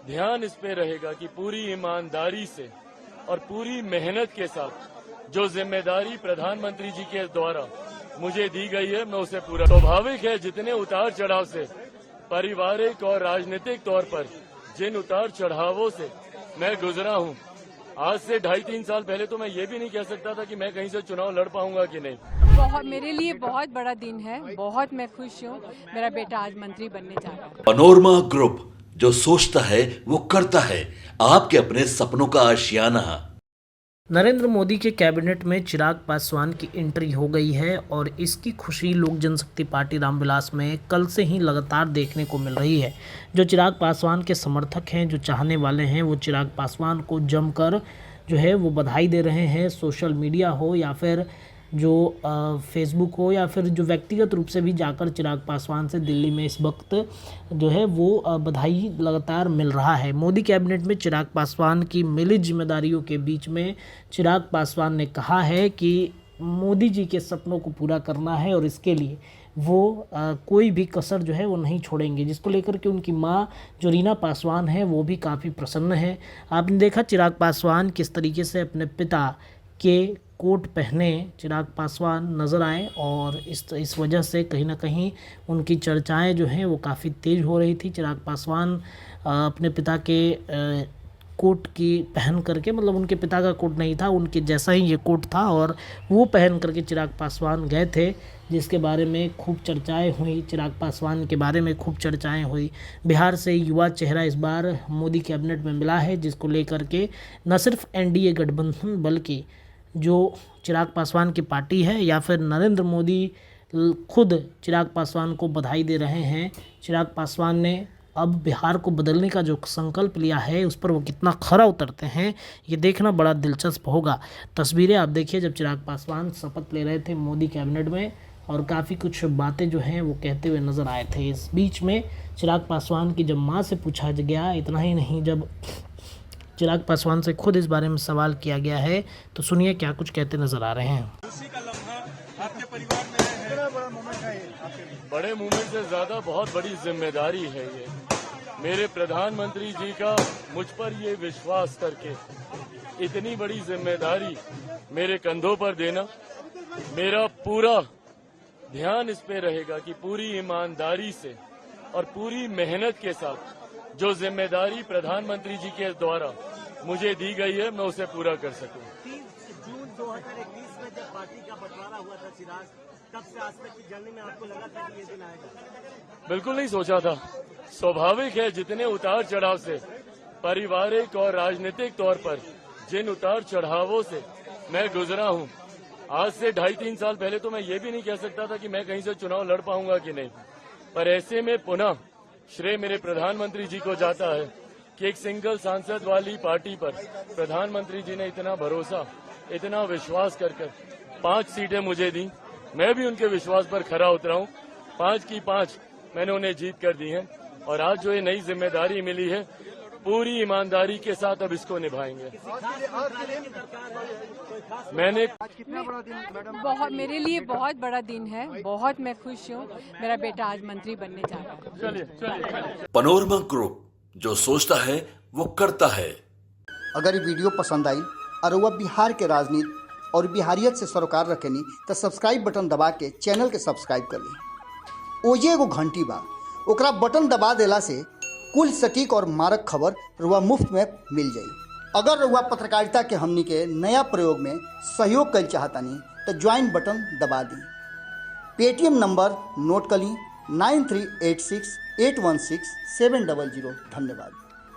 ध्यान इस पे रहेगा कि पूरी ईमानदारी से और पूरी मेहनत के साथ जो जिम्मेदारी प्रधानमंत्री जी के द्वारा मुझे दी गई है, मैं उसे पूरा। स्वाभाविक है, जितने उतार चढ़ाव से पारिवारिक और राजनीतिक तौर पर जिन उतार चढ़ावों से मैं गुजरा हूं, आज से 2.5-3 साल पहले तो मैं ये भी नहीं कह सकता था कि मैं कहीं से चुनाव लड़ पाऊंगा कि नहीं। बहुत, मेरे लिए बहुत बड़ा दिन है। बहुत मैं खुश हूँ। मेरा बेटा आज मंत्री बनने जा रहा है। पनोरमा ग्रुप, जो सोचता है वो करता है। आपके अपने सपनों का आशियाना। नरेंद्र मोदी के कैबिनेट में चिराग पासवान की एंट्री हो गई है और इसकी खुशी लोक जनशक्ति पार्टी रामविलास में कल से ही लगातार देखने को मिल रही है। जो चिराग पासवान के समर्थक हैं, जो चाहने वाले हैं, वो चिराग पासवान को जमकर जो है वो बधाई दे रहे हैं। सोशल मीडिया हो या फिर जो फेसबुक हो या फिर जो व्यक्तिगत रूप से भी जाकर चिराग पासवान से दिल्ली में इस वक्त जो है वो बधाई लगातार मिल रहा है। मोदी कैबिनेट में चिराग पासवान की मिली जिम्मेदारियों के बीच में चिराग पासवान ने कहा है कि मोदी जी के सपनों को पूरा करना है और इसके लिए वो कोई भी कसर जो है वो नहीं छोड़ेंगे, जिसको लेकर के उनकी माँ जो रीना पासवान है वो भी काफ़ी प्रसन्न है। आपने देखा चिराग पासवान किस तरीके से अपने पिता के कोट पहने चिराग पासवान नज़र आए और इस वजह से कहीं ना कहीं उनकी चर्चाएं जो हैं वो काफ़ी तेज़ हो रही थी। चिराग पासवान अपने पिता के कोट की पहन करके, मतलब उनके पिता का कोट नहीं था, उनके जैसा ही ये कोट था और वो पहन करके चिराग पासवान गए थे, जिसके बारे में खूब चर्चाएं हुई। चिराग पासवान के बारे में खूब चर्चाएं हुई। बिहार से युवा चेहरा इस बार मोदी कैबिनेट में मिला है, जिसको लेकर के न सिर्फ एनडीए गठबंधन बल्कि जो चिराग पासवान की पार्टी है या फिर नरेंद्र मोदी खुद चिराग पासवान को बधाई दे रहे हैं। चिराग पासवान ने अब बिहार को बदलने का जो संकल्प लिया है उस पर वो कितना खरा उतरते हैं, ये देखना बड़ा दिलचस्प होगा। तस्वीरें आप देखिए जब चिराग पासवान शपथ ले रहे थे मोदी कैबिनेट में और काफ़ी कुछ बातें जो हैं वो कहते हुए नज़र आए थे। इस बीच में चिराग पासवान की जब माँ से पूछा गया, इतना ही नहीं, जब चिराग पासवान से खुद इस बारे में सवाल किया गया है, तो सुनिए क्या कुछ कहते नजर आ रहे हैं। खुशी का लम्हा आपके परिवार में है। बड़े मूवमेंट से ज्यादा बहुत बड़ी जिम्मेदारी है ये। मेरे प्रधानमंत्री जी का मुझ पर ये विश्वास करके इतनी बड़ी जिम्मेदारी मेरे कंधों पर देना, मेरा पूरा ध्यान इस पे रहेगा कि पूरी ईमानदारी से और पूरी मेहनत के साथ जो जिम्मेदारी प्रधानमंत्री जी के द्वारा मुझे दी गई है, मैं उसे पूरा कर सकूं। 30 जून 2021 में जब पार्टी का बंटवारा हुआ था चिराग, तब से आज तक की जर्नी में आपको लगा था कि ये दिन आएगा? बिल्कुल नहीं सोचा था। स्वाभाविक है, जितने उतार चढ़ाव से पारिवारिक और राजनीतिक तौर पर जिन उतार चढ़ावों से मैं गुजरा हूं, आज से 2.5-3 साल पहले तो मैं ये भी नहीं कह सकता था कि मैं कहीं से चुनाव लड़ पाऊंगा कि नहीं। पर ऐसे में पुनः श्रेय मेरे प्रधानमंत्री जी को जाता है कि एक सिंगल सांसद वाली पार्टी पर प्रधानमंत्री जी ने इतना भरोसा, इतना विश्वास कर 5 सीटें मुझे दी। मैं भी उनके विश्वास पर खरा उतरा हूं। 5 की 5 मैंने उन्हें जीत कर दी है और आज जो ये नई जिम्मेदारी मिली है, पूरी ईमानदारी के साथ अब इसको निभाएंगे। मैंने बहुत, मेरे लिए बहुत बड़ा दिन है। बहुत मैं खुश हूँ। मेरा बेटा आज मंत्री बनने जा रहा है। चलिए। पनोरमा ग्रुप, जो सोचता है वो करता है। अगर ये वीडियो पसंद आई और वह बिहार के राजनीति और बिहारियत से सरोकार रखेनी तो सब्सक्राइब बटन दबा के चैनल के सब्सक्राइब कर ली। ओजे एगो घंटी बा, ओकरा बटन दबा देला से कुल सटीक और मारक खबर रुआ मुफ्त में मिल जाई। अगर रुआ पत्रकारिता के हमनी के नया प्रयोग में सहयोग कर चाहतानी तो ज्वाइन बटन दबा दी। पेटीएम नंबर नोट कर ली 9386816700। धन्यवाद।